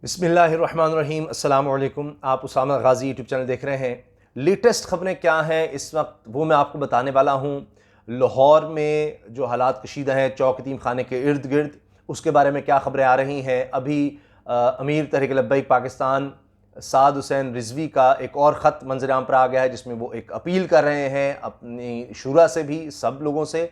बिस्मिल्लाहिर्रहमानिर्रहीम अस्सलाम वालेकुम। आप उसामा गाज़ी यूट्यूब चैनल देख रहे हैं। लेटेस्ट ख़बरें क्या हैं इस वक्त वो मैं आपको बताने वाला हूँ। लाहौर में जो हालात कशीदा हैं चौक यतीम खाने के इर्द गिर्द, उसके बारे में क्या ख़बरें आ रही हैं। अभी अमीर तहरीक लब्बैक पाकिस्तान साद हुसैन रिजवी का एक और ख़त मंजर-ए-आम पर आ गया है, जिसमें वो एक अपील कर रहे हैं अपनी शुरा से भी, सब लोगों से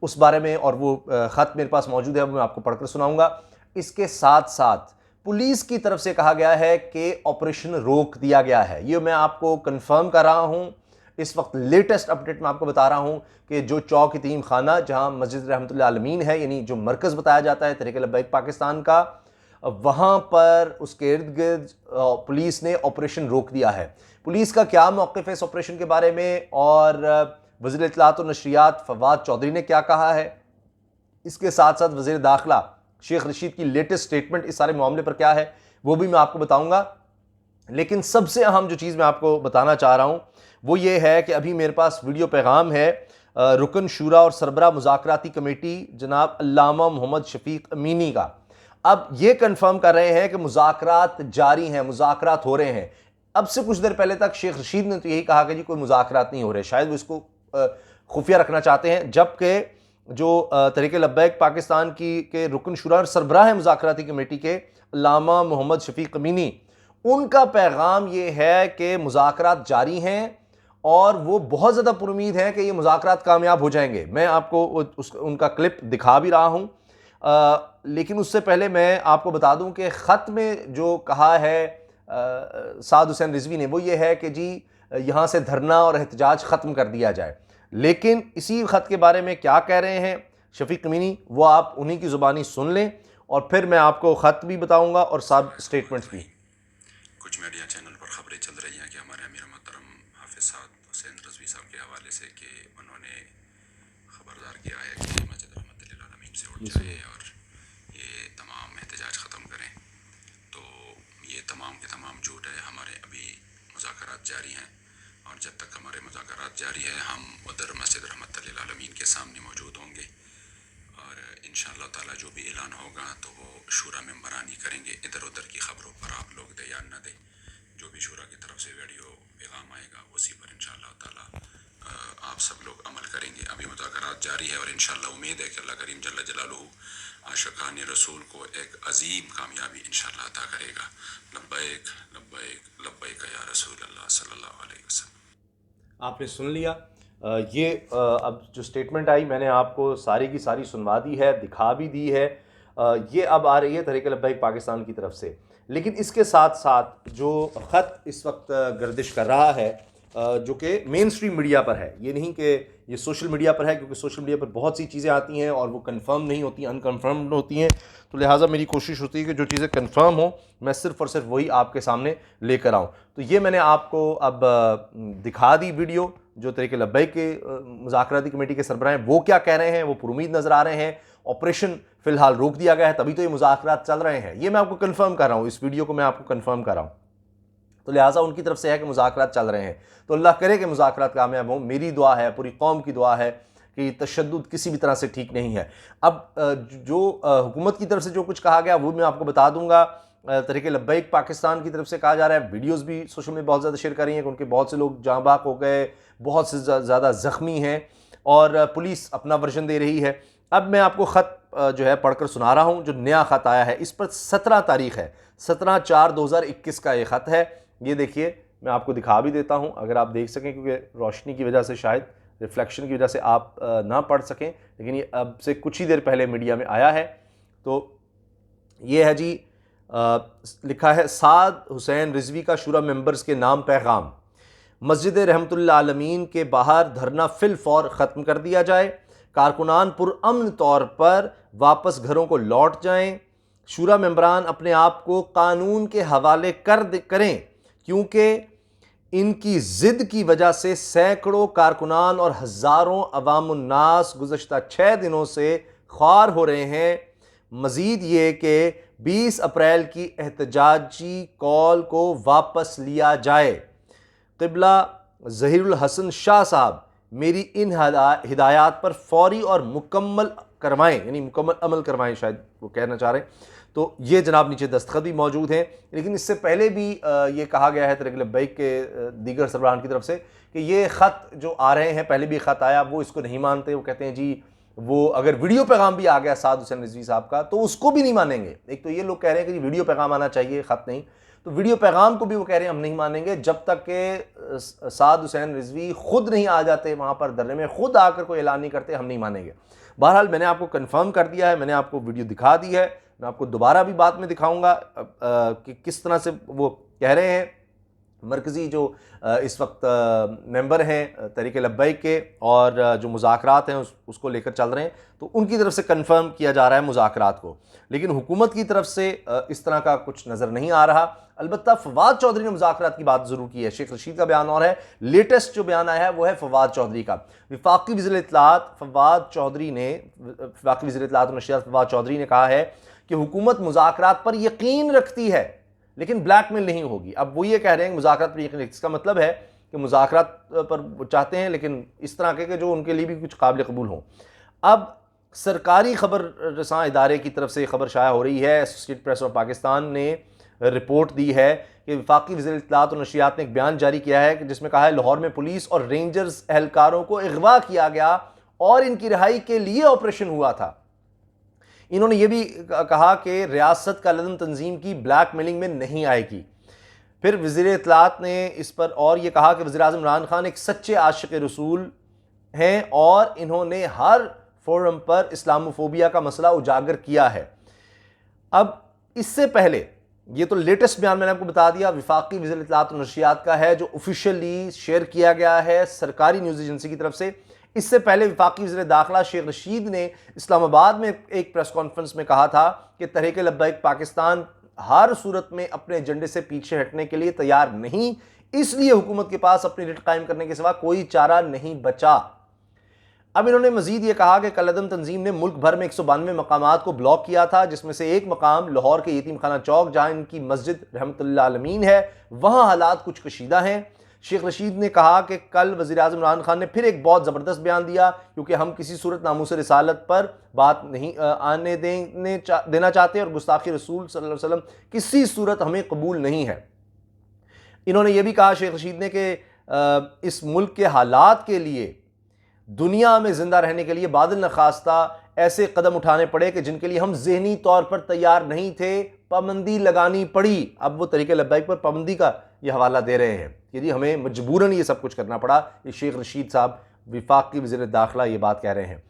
उस बारे में। और वो ख़त मेरे पास मौजूद है, वो मैं आपको पढ़कर सुनाऊँगा। इसके साथ साथ पुलिस की तरफ से कहा गया है कि ऑपरेशन रोक दिया गया है। ये मैं आपको कंफर्म कर रहा हूँ। इस वक्त लेटेस्ट अपडेट मैं आपको बता रहा हूँ कि जो चौक यतीम खाना जहाँ मस्जिद रहमतुल्लाह आलमीन है, यानी जो मरकज़ बताया जाता है तहरीक लब्बैक पाकिस्तान का, वहाँ पर उसके इर्द गिर्द पुलिस ने ऑपरेशन रोक दिया है। पुलिस का क्या मौक़िफ़ है इस ऑपरेशन के बारे में, और वज़ीर इत्तलात व नशरियात फवाद चौधरी ने क्या कहा है, इसके साथ साथ वज़ीर दाखिला शेख रशीद की लेटेस्ट स्टेटमेंट इस सारे मामले पर क्या है, वो भी मैं आपको बताऊंगा। लेकिन सबसे अहम जो चीज़ मैं आपको बताना चाह रहा हूं वो ये है कि अभी मेरे पास वीडियो पैगाम है रुकन शूरा और सरबराह मुज़ाकराती कमेटी जनाब अल्लामा मोहम्मद शफीक अमीनी का। अब ये कंफर्म कर रहे हैं कि मुज़ाकरात जारी हैं, मुज़ाकरात हो रहे हैं। अब से कुछ देर पहले तक शेख रशीद ने तो यही कहा कि जी कोई मुज़ाकरात नहीं हो रहे, शायद वो इसको खुफिया रखना चाहते हैं। जबकि जो तहरीक लब्बैक पाकिस्तान की के रुकन शुरा और सरबराह मुज़ाकराती कमेटी के अल्लामा मोहम्मद शफीक अमीनी, उनका पैगाम ये है कि मुज़ाकरात जारी हैं और वो बहुत ज़्यादा पुरुमीद हैं कि ये मुज़ाकरात कामयाब हो जाएंगे। मैं आपको उनका क्लिप दिखा भी रहा हूँ। लेकिन उससे पहले मैं आपको बता दूँ कि ख़त में जो कहा है साद हुसैन रिजवी ने, वो ये है कि जी यहाँ से धरना और एहतजाज ख़त्म कर दिया जाए। लेकिन इसी ख़त के बारे में क्या कह रहे हैं शफीक अमीनी, वो आप उन्हीं की ज़ुबानी सुन लें और फिर मैं आपको ख़त भी बताऊंगा और सब स्टेटमेंट्स भी। कुछ मीडिया चैनल पर खबरें चल रही हैं कि हमारे अमीर मोहतरम हाफिज़ साद हुसैन रिजवी साहब के हवाले से कि उन्होंने खबरदार किया है कि मस्जिद रहमतुल्लाह आलमीन से उठ जाए और ये तमाम एहतजाज ख़त्म करें। तो ये तमाम के तमाम झूठ है। हमारे अभी मुज़ाकरात जारी हैं और जब तक हमारे मुज़ाकरात जारी है हम उधर मस्जिद रहमतुल्लाह आलमीन के सामने मौजूद होंगे और इंशाअल्लाह ताला जो भी ऐलान होगा तो वो शूरा मेंबरानी करेंगे। इधर उधर की खबरों पर आप लोग ध्यान न दें। जो भी शूरा की तरफ से वीडियो पैगाम आएगा उसी पर इंशाअल्लाह ताला आप सब लोग अमल करेंगे। अभी मुज़ाकरात जारी है और इंशाअल्लाह उम्मीद है कि अल्लाह करीम जल्ल जलालुहु आशिकान रसूल को एक अजीम कामयाबी इंशाअल्लाह अता करेगा। लब्बैक लब्बैक लब्बैक या रसूल अल्लाह सल्लल्लाहु अलैहि वसल्लम। आपने सुन लिया। ये अब जो स्टेटमेंट आई मैंने आपको सारी की सारी सुनवा दी है, दिखा भी दी है। ये अब आ रही है तहरीक लब्बैक पाकिस्तान की तरफ से। लेकिन इसके साथ साथ जो ख़त इस वक्त गर्दिश कर रहा है, जो कि मेन स्ट्रीम मीडिया पर है, ये नहीं कि ये सोशल मीडिया पर है, क्योंकि सोशल मीडिया पर बहुत सी चीज़ें आती हैं और वो कंफर्म नहीं होती, अनकन्फर्म्ड होती हैं। तो लिहाजा मेरी कोशिश होती है कि जो चीज़ें कंफर्म हो मैं सिर्फ़ और सिर्फ वही आपके सामने लेकर आऊँ। तो ये मैंने आपको अब दिखा दी वीडियो, जो तहरीक लब्बैक के मुज़ाकराती कमेटी के सरबराह हैं वो क्या कह रहे हैं, वो पुरुमीद नज़र आ रहे हैं। ऑपरेशन फ़िलहाल रोक दिया गया है, तभी तो ये मुज़ाकरात चल रहे हैं। ये मैं आपको कन्फर्म कर रहा हूँ, इस वीडियो को मैं आपको कन्फर्म कर रहा हूँ। तो लिहाजा उनकी तरफ से है कि मुज़ाकरात चल रहे हैं। तो अल्लाह करे कि मुज़ाकरात कामयाब हों। मेरी दुआ है, पूरी कौम की दुआ है कि तशद्दुद किसी भी तरह से ठीक नहीं है। अब जो हुकूमत की तरफ से जो कुछ कहा गया वो मैं आपको बता दूंगा। तहरीक लब्बैक पाकिस्तान की तरफ से कहा जा रहा है, वीडियोस भी सोशल में बहुत ज़्यादा शेयर कर रही हैं कि उनके बहुत से लोग जाँ बाक हो गए, बहुत से ज़्यादा ज़ख्मी हैं और पुलिस अपना वर्जन दे रही है। अब मैं आपको ख़त जो है पढ़कर सुना रहा हूँ। जो नया ख़त आया है इस पर 17 तारीख़ है, 17/4/2021 का ये ख़त है। ये देखिए, मैं आपको दिखा भी देता हूँ अगर आप देख सकें, क्योंकि रोशनी की वजह से शायद रिफ्लेक्शन की वजह से आप ना पढ़ सकें, लेकिन ये अब से कुछ ही देर पहले मीडिया में आया है। तो ये है जी, लिखा है साद हुसैन रिजवी का शुरा मेंबर्स के नाम पैगाम। मस्जिद रहमतुल्लाह आलमीन के बाहर धरना फिल फौर ख़त्म कर दिया जाए। कारकुनान पुरअमन तौर पर वापस घरों को लौट जाएं। शुरा मेंबरान अपने आप को कानून के हवाले करें, क्योंकि इनकी ज़िद की वजह से सैकड़ों कारकुनान और हज़ारों अवामुन्नास गुज़श्ता 6 दिनों से ख्वार हो रहे हैं। मज़ीद ये कि 20 अप्रैल की एहतजाजी कॉल को वापस लिया जाए। क़िबला ज़हीरुल हसन शाह साहब मेरी इन हिदायत पर फौरी और मुकम्मल करवाएं, यानी मुकम्मल अमल करवाएं, शायद वो कहना चाह रहे हैं। तो ये जनाब नीचे दस्तखत भी मौजूद हैं। लेकिन इससे पहले भी ये कहा गया है तहरीक लब्बैक के दीगर सरबराहान की तरफ से कि ये ख़त जो आ रहे हैं, पहले भी ख़त आया, वो इसको नहीं मानते। वो कहते हैं जी वो अगर वीडियो पैगाम भी आ गया साद हुसैन रिजवी साहब का तो उसको भी नहीं मानेंगे। एक तो ये लोग कह रहे हैं कि वीडियो पैगाम आना चाहिए, ख़त नहीं, तो वीडियो पैगाम को भी वो कह रहे हैं हम नहीं मानेंगे जब तक कि साद हुसैन रिजवी खुद नहीं आ जाते वहाँ पर धरने में, खुद आकर कोई ऐलान नहीं करते, हम नहीं मानेंगे। बहरहाल मैंने आपको कन्फर्म कर दिया है, मैंने आपको वीडियो दिखा दी है, मैं आपको दोबारा भी बाद में दिखाऊंगा कि किस तरह से वो कह रहे हैं। मरकज़ी जो इस वक्त मेंबर हैं तहरीक लब्बैक के और जो मुज़ाकरात हैं उसको लेकर चल रहे हैं, तो उनकी तरफ से कंफर्म किया जा रहा है मुज़ाकरात को, लेकिन हुकूमत की तरफ से इस तरह का कुछ नज़र नहीं आ रहा। अलबत्ता फवाद चौधरी ने मुज़ाकरात की बात ज़रूर की है। शेख रशीद का बयान और है, लेटेस्ट जो बयान आया है वो है फवाद चौधरी का। वफाकी वज़ीर इत्तलाआत फवाद चौधरी ने, वफाकी वज़ीर इत्तलाआत और नशियात फवाद चौधरी ने कहा है कि हुकूमत मुज़ाकरात पर यकीन रखती है लेकिन ब्लैकमेल नहीं होगी। अब वो ये कह रहे हैं मुज़ाकरात पर यकीन, इसका मतलब है कि मुज़ाकरात पर चाहते हैं लेकिन इस तरह के जो उनके लिए भी कुछ काबिल कबूल हों। अब सरकारी खबर रसां इदारे की तरफ से खबर शाया हो रही है, एसोसिएटेड प्रेस ऑफ पाकिस्तान ने रिपोर्ट दी है कि वफाकी वज़ीर इत्तलाआत और नशियात ने एक बयान जारी किया है कि जिसमें कहा है लाहौर में पुलिस और रेंजर्स एहलकारों को अगवा किया गया और इनकी रिहाई के लिए ऑपरेशन हुआ था। इन्होंने ये भी कहा कि रियासत का लदम तंजीम की ब्लैकमेलिंग में नहीं आएगी। फिर वज़ीर इत्तलाआत ने इस पर और ये कहा कि वज़ीर आज़म इमरान खान एक सच्चे आशिक़ रसूल हैं और इन्होंने हर फोरम पर इस्लामोफोबिया का मसला उजागर किया है। अब इससे पहले ये तो लेटेस्ट बयान मैंने आपको बता दिया, वफाकी वज़ीर इत्तलाआत और नशियात का है जो ऑफिशियली शेयर किया गया है सरकारी न्यूज़ एजेंसी की तरफ से। इससे पहले वफाकी वज़ीर दाखिला शेख रशीद ने इस्लामाबाद में एक प्रेस कॉन्फ्रेंस में कहा था कि तहरीक लब्बैक पाकिस्तान हर सूरत में अपने एजेंडे से पीछे हटने के लिए तैयार नहीं, इसलिए हुकूमत के पास अपनी रिट कायम करने के सिवा कोई चारा नहीं बचा। अब इन्होंने मजीद ये कहा कि कलअदम तंजीम ने मुल्क भर में 192 मकामात को ब्लॉक किया था, जिसमें से एक मकाम लाहौर के यतीम खाना चौक जहाँ इनकी मस्जिद रहमतुल्लाह आलमीन है, वहाँ हालात कुछ कशीदा हैं। शेख रशीद ने कहा कि कल वज़ीर आज़म इमरान खान ने फिर एक बहुत ज़बरदस्त बयान दिया, क्योंकि हम किसी सूरत नामूस रिसालत पर बात नहीं आने देना चाहते और गुस्ताखी रसूल सल्लल्लाहु अलैहि वसल्लम किसी सूरत हमें कबूल नहीं है। इन्होंने ये भी कहा शेख रशीद ने कि इस मुल्क के हालात के लिए दुनिया में ज़िंदा रहने के लिए बादल नखास्ता ऐसे कदम उठाने पड़े कि जिनके लिए हम ज़हनी तौर पर तैयार नहीं थे, पाबंदी लगानी पड़ी। अब वो तरीके लब्बैक पर पाबंदी का ये हवाला दे रहे हैं कि जी हमें मजबूरन ये सब कुछ करना पड़ा। ये शेख रशीद साहब वफाकी वज़ीर दाखिला ये बात कह रहे हैं।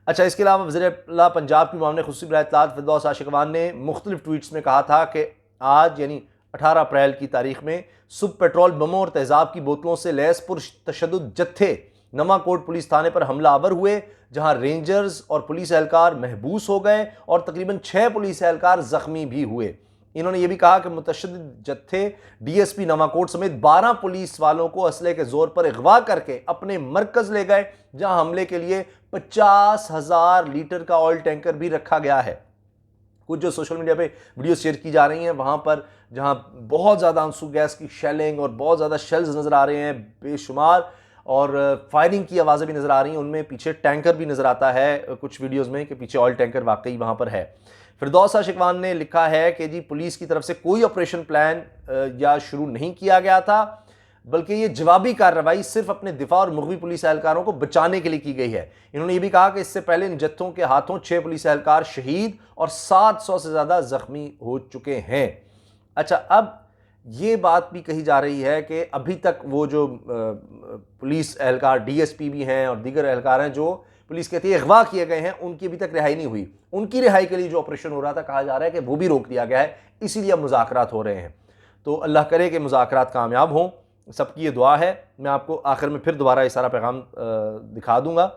अच्छा, इसके अलावा वज़ीर आला पंजाब की मामले खुसूसी बराए इत्तलाआत फिरदौस आशिकवान ने मुख्तलिफ ट्वीट्स में कहा था कि आज यानी 18 अप्रैल की तारीख में सुबह पेट्रोल बमों और तेज़ाब की बोतलों से लैस पुरतशद्दुद जत्थे नवाकोट पुलिस थाने पर हमलावर हुए, जहां रेंजर्स और पुलिस एहलकार महबूस हो गए और तकरीबन 6 पुलिस एहलकार जख्मी भी हुए। इन्होंने ये भी कहा कि मुतशद्दिद जत्थे डीएसपी नवाकोट समेत 12 पुलिस वालों को असले के जोर पर अगवा करके अपने मरकज ले गए, जहां हमले के लिए 50,000 लीटर का ऑयल टैंकर भी रखा गया है। कुछ जो सोशल मीडिया पे वीडियो शेयर की जा रही हैं, वहां पर जहां बहुत ज़्यादा आंसू गैस की शेलिंग और बहुत ज़्यादा शेल्स नज़र आ रहे हैं बेशुमार, और फायरिंग की आवाज़ें भी नज़र आ रही हैं, उनमें पीछे टैंकर भी नज़र आता है कुछ वीडियोस में कि पीछे ऑयल टैंकर वाकई वहाँ पर है। फिरदौस आशिकवान ने लिखा है कि जी पुलिस की तरफ से कोई ऑपरेशन प्लान या शुरू नहीं किया गया था, बल्कि ये जवाबी कार्रवाई सिर्फ अपने दिफा और मुग़वी पुलिस एहलकारों को बचाने के लिए की गई है। इन्होंने ये भी कहा कि इससे पहले इन जत्थों के हाथों 6 पुलिस एहलकार शहीद और 700 से ज़्यादा ज़ख्मी हो चुके हैं। अच्छा, अब ये बात भी कही जा रही है कि अभी तक वो जो पुलिस एहलकार डीएसपी भी हैं और दीगर एहलकार हैं जो पुलिस कहती है अगवा किए गए हैं, उनकी अभी तक रिहाई नहीं हुई। उनकी रिहाई के लिए जो ऑपरेशन हो रहा था, कहा जा रहा है कि वो भी रोक दिया गया है, इसीलिए अब मुज़ाकरात हो रहे हैं। तो अल्लाह करे कि मुज़ाकरात कामयाब हों, सबकी ये दुआ है। मैं आपको आखिर में फिर दोबारा ये सारा पैगाम दिखा दूँगा।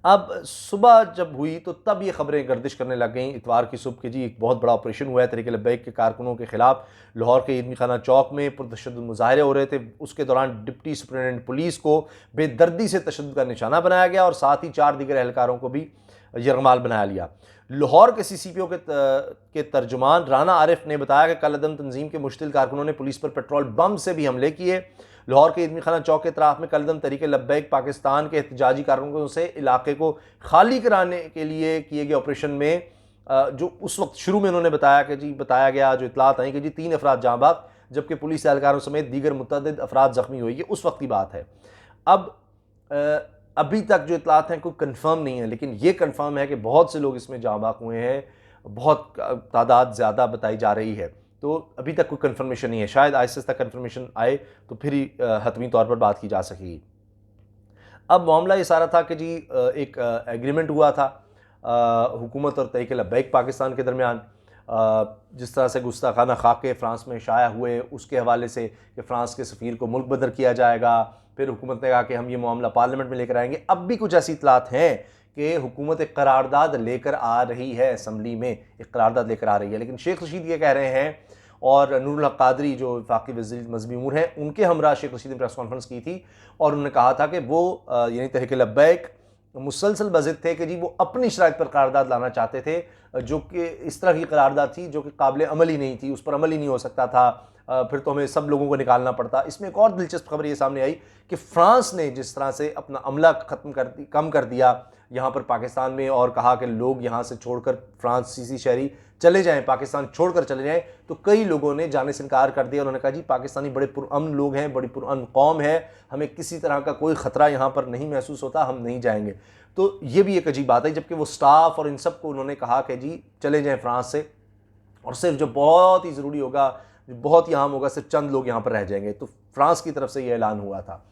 अब सुबह जब हुई तो तब ये खबरें गर्दिश करने लग गईं इतवार की सुबह के जी एक बहुत बड़ा ऑपरेशन हुआ है तहरीक लब्बैक के कारकुनों के खिलाफ। लाहौर के यतीम खाना चौक में पुरतशद्दुद मुजाहरे हो रहे थे, उसके दौरान डिप्टी सुपरिटेंडेंट पुलिस को बेदर्दी से तशद्दुद का निशाना बनाया गया और साथ ही 4 दीगर एहलकारों को भी यरगमाल बनाया लिया। लाहौर के CCPO के तर्जुमान राना आरिफ ने बताया कि कलअदम तंजीम के मुश्तिल कारकुनों ने पुलिस पर पेट्रोल बम से भी हमले किए। लाहौर के यतीम खाना चौक के अतराफ में कलअदम तहरीक लब्बैक पाकिस्तान के एहतजाजी कारकुनों से इलाके को खाली कराने के लिए किए गए ऑपरेशन में जो उस वक्त शुरू में उन्होंने बताया कि जी, बताया गया, जो इतलात आई कि जी 3 अफराद जाँ बाग जबकि पुलिस एहलकारों समेत दीगर मुतअद्दिद अफराद ज़ख्मी हुए। ये उस वक्त की बात है। अब अभी तक जो इतलात हैं कोई कंफर्म नहीं है, लेकिन ये कंफर्म है कि बहुत से लोग इसमें जाँ बाग हुए हैं, बहुत तादाद ज़्यादा बताई जा रही है। तो अभी तक कोई कंफर्मेशन नहीं है, शायद आहिस्ता आहिस्ता कंफर्मेशन आए तो फिर ही हतमी तौर पर बात की जा सकेगी। अब मामला ये सारा था कि जी एक एग्रीमेंट हुआ था हुकूमत और तहरीक लब्बैक पाकिस्तान के दरमियान, जिस तरह से गुस्ताखाना खाके फ़्रांस में शाया हुए उसके हवाले से कि फ़्रांस के सफ़ीर को मुल्क बदर किया जाएगा। फिर हुकूमत ने कहा कि हम ये मामला पार्लियामेंट में लेकर आएंगे। अब भी कुछ ऐसी इतलात हैं कि हुकूमत एक करारदाद लेकर आ रही है, असम्बली में एक करारदाद लेकर आ रही है, लेकिन शेख रशीद ये कह रहे हैं और नूरुल हक कादरी जो वफाकी वज़ीर मज़हबी उमूर हैं, उनके हमरा शेख रशीद ने प्रेस कॉन्फ्रेंस की थी और उन्होंने कहा था कि वो यानी तहरीक लब्बैक मुसलसल बज़िद थे कि जी वो अपनी शराइत पर करारदाद लाना चाहते थे, जो कि इस तरह की करारदाद थी जो कि काबिल अमल ही नहीं थी, उस पर अमल ही नहीं हो सकता था। फिर तो हमें सब लोगों को निकालना पड़ता। इसमें एक और दिलचस्प खबर ये सामने आई कि फ़्रांस ने जिस तरह से अपना अमला कम कर दिया यहाँ पर पाकिस्तान में और कहा कि लोग यहाँ से छोड़कर फ्रांसीसी शहरी चले जाएं, पाकिस्तान छोड़कर चले जाएं, तो कई लोगों ने जाने से इनकार कर दिया। उन्होंने कहा जी पाकिस्तानी बड़े पुरअमन लोग हैं, बड़ी पुरअमन कौम है, हमें किसी तरह का कोई ख़तरा यहाँ पर नहीं महसूस होता, हम नहीं जाएंगे। तो ये भी एक अजीब बात है, जबकि वो स्टाफ और इन सब को उन्होंने कहा कि जी चले जाएँ फ्रांस से, और सिर्फ जो बहुत ही ज़रूरी होगा, जो बहुत ही अहम होगा, सिर्फ चंद लोग यहाँ पर रह जाएंगे। तो फ्रांस की तरफ से ये ऐलान हुआ था।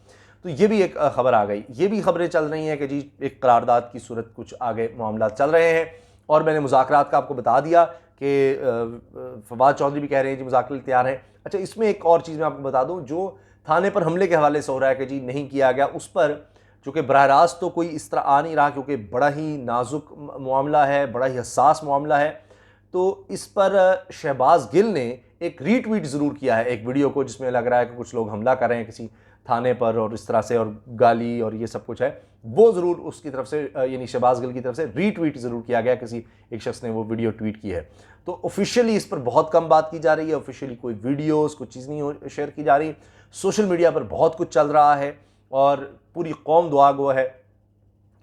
तो ये भी एक खबर आ गई। ये भी खबरें चल रही हैं कि जी एक करारदाद की सूरत कुछ आगे मामला चल रहे हैं। और मैंने मुज़ाकरात का आपको बता दिया कि फवाद चौधरी भी कह रहे हैं जी मुज़ाकरे तैयार हैं। अच्छा, इसमें एक और चीज़ मैं आपको बता दूं, जो थाने पर हमले के हवाले से हो रहा है कि जी नहीं किया गया, उस पर चूँकि बराह रास्त तो कोई इस तरह आ नहीं रहा, क्योंकि बड़ा ही नाजुक मामला है, बड़ा ही हसास मामला है। तो इस पर शहबाज गिल ने एक रीट्वीट ज़रूर किया है एक वीडियो को, जिसमें लग रहा है कि कुछ लोग हमला कर रहे हैं किसी थाने पर और इस तरह से, और गाली और ये सब कुछ है। वो ज़रूर उसकी तरफ से यानी शहबाज गिल की तरफ से रीट्वीट ज़रूर किया गया, किसी एक शख्स ने वो वीडियो ट्वीट की है। तो ऑफिशियली इस पर बहुत कम बात की जा रही है, ऑफिशियली कोई वीडियोस कोई चीज़ नहीं शेयर की जा रही। सोशल मीडिया पर बहुत कुछ चल रहा है और पूरी कौम दुआ गो है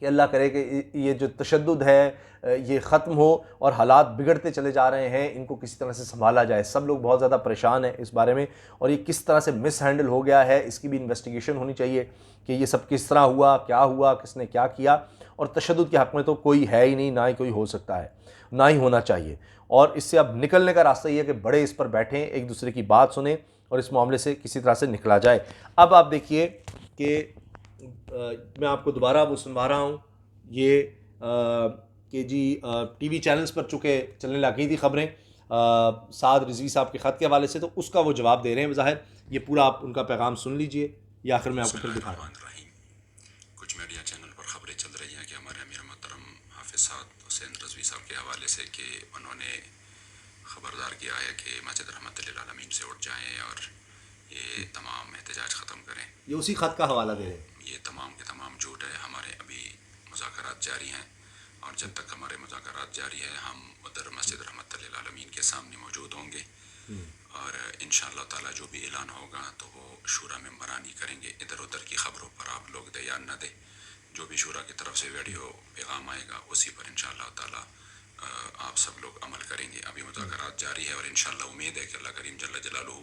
कि अल्लाह करे कि ये जो तशद्दुद है ये ख़त्म हो और हालात बिगड़ते चले जा रहे हैं, इनको किसी तरह से संभाला जाए। सब लोग बहुत ज़्यादा परेशान हैं इस बारे में, और ये किस तरह से मिस हैंडल हो गया है इसकी भी इन्वेस्टिगेशन होनी चाहिए कि ये सब किस तरह हुआ, क्या हुआ, किसने क्या किया। और तशद्दुद के हक़ में तो कोई है ही नहीं, ना ही कोई हो सकता है, ना ही होना चाहिए। और इससे अब निकलने का रास्ता ये है कि बड़े इस पर बैठें, एक दूसरे की बात सुने और इस मामले से किसी तरह से निकला जाए। अब आप देखिए कि मैं आपको दोबारा वो सुनवा रहा हूँ ये कि जी टीवी चैनल्स पर चूँकि चलने लग गई थी खबरें साद रिजवी साहब के ख़त के हवाले से, तो उसका वो जवाब दे रहे हैं बज़ाहिर। ये पूरा आप उनका पैगाम सुन लीजिए, ये आखिर में आपको फिर दिखा रहा हूँ। कुछ मीडिया चैनल पर खबरें चल रही हैं कि हमारे अमीर मोहतरम हाफिज़ साद हुसैन रज़वी साहब के हवाले से कि उन्होंने ख़बरदार किया है कि मस्जिद रहमत लिल आलमीन से उठ जाएँ और ये तमाम एहतजाज ख़त्म करें। ये उसी ख़त का हवाला दे रहे हैं। ये तमाम के तमाम झूठ है। हमारे अभी मुज़ाकरात जारी हैं और जब तक हमारे मुज़ाकरात जारी है हम उधर मस्जिद रहमत लिल आलमीन के सामने मौजूद होंगे और इंशाअल्लाह ताला जो भी ऐलान होगा तो वो शूरा मेंबरानी करेंगे। इधर उधर की ख़बरों पर आप लोग ध्यान न दें, जो भी शूरा की तरफ से वीडियो पैगाम आएगा उसी पर इंशाअल्लाह ताला आप सब लोग अमल करेंगे। अभी मुज़ाकरात जारी है और इंशाअल्लाह उम्मीद है कि अल्लाह करीम जल्ल जलालुहु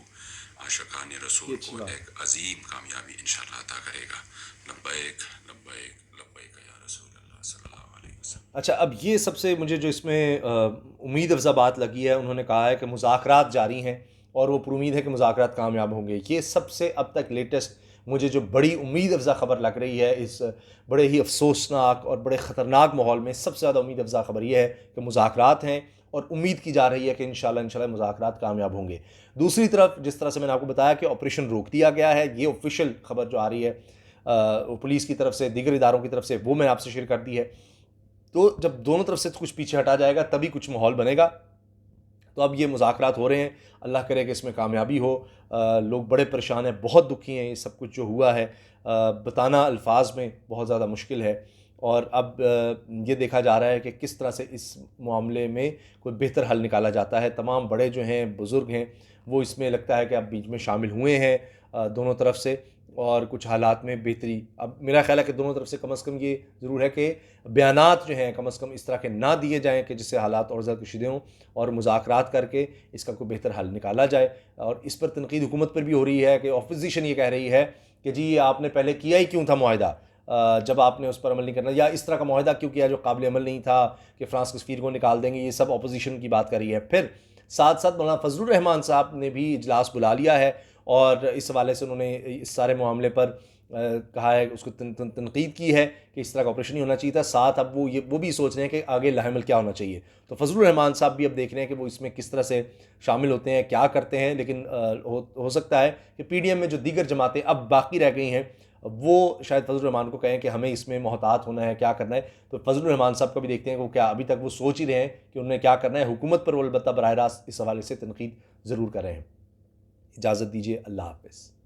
आशिकान रसूल को एक अजीम कामयाबी इंशाअल्लाह अता करेगा। लब्बैक लब्बैक लब्बैक या रसूल अल्लाह सल्लल्लाहु अलैहि वसल्लम। अच्छा, अब ये सबसे मुझे जो इसमें उम्मीद अफ़ज़ा बात लगी है, उन्होंने कहा है कि मुज़ाकरात जारी हैं और वो पुरुमीद है कि मुज़ाकरात कामयाब होंगे। ये सबसे अब तक लेटेस्ट मुझे जो बड़ी उम्मीद अफ़ज़ा ख़बर लग रही है इस बड़े ही अफसोसनाक और बड़े ख़तरनाक माहौल में, सबसे ज़्यादा उम्मीद अफ़ज़ा ख़बर यह है कि मुज़ाकरात हैं और उम्मीद की जा रही है कि इंशाअल्लाह मुज़ाकरात कामयाब होंगे। दूसरी तरफ जिस तरह से मैंने आपको बताया कि ऑपरेशन रोक दिया गया है, ये ऑफिशियल खबर जो आ रही है पुलिस की तरफ से, दीगर इदारों की तरफ से, वो मैंने आपसे शेयर कर दी है। तो जब दोनों तरफ से कुछ पीछे हटा जाएगा तभी कुछ माहौल बनेगा। तो अब ये मुज़ाकरात हो रहे हैं, अल्लाह करे कि इसमें कामयाबी हो। लोग बड़े परेशान हैं, बहुत दुखी हैं, ये सब कुछ जो हुआ है बताना अल्फाज में बहुत ज़्यादा मुश्किल है। और अब ये देखा जा रहा है कि किस तरह से इस मामले में कोई बेहतर हल निकाला जाता है। तमाम बड़े जो हैं, बुज़ुर्ग हैं, वो इसमें लगता है कि अब बीच में शामिल हुए हैं दोनों तरफ से। और कुछ हालात में बेहतरी। अब मेरा ख्याल है कि दोनों तरफ से कम ये ज़रूर है कि बयानात जो हैं कम से कम इस तरह के ना दिए जाएँ कि जिससे हालात और ज़्यादा कशीदे हों, और मुज़ाकरात करके इसका कोई बेहतर हल निकाला जाए। और इस पर तनकीद हुकूमत पर भी हो रही है कि ऑपोजिशन ये कह रही है कि जी आपने पहले किया ही क्यों था मुआहिदा, जब आपने उस पर अमल नहीं करना, या इस तरह का मुआहिदा क्यों किया जो काबिल अमल नहीं था कि फ़्रांस के सफ़ीर को निकाल देंगे। ये सब अपोजिशन की बात कर रही है। फिर साथ साथ मौलाना फजलुर रहमान साहब ने भी इजलास बुला लिया है और इस हवाले से उन्होंने इस सारे मामले पर कहा है, उसको तनकीद की है कि इस तरह का ऑपरेशन नहीं होना चाहिए था। साथ अब वो भी सोच रहे हैं कि आगे लाहेमल क्या होना चाहिए। तो फजलुर रहमान साहब भी अब देख रहे हैं कि वो इसमें किस तरह से शामिल होते हैं, क्या करते हैं। लेकिन हो सकता है कि PDM में जो दीगर जमातें अब बाकी रह गई हैं वो शायद फजलुर रहमान को कहें कि हमें इसमें मोहतात होना है, क्या करना है। तो फजलुर रहमान साहब को भी देखते हैं कि वो क्या अभी तक वो सोच ही रहे हैं कि उन्हें क्या करना है। हुकूमत पर वो अलबत्ता बराह रास्त इस हवाले से तनकीद ज़रूर कर रहे हैं। इजाज़त दीजिए, अल्लाह हाफ़िज़।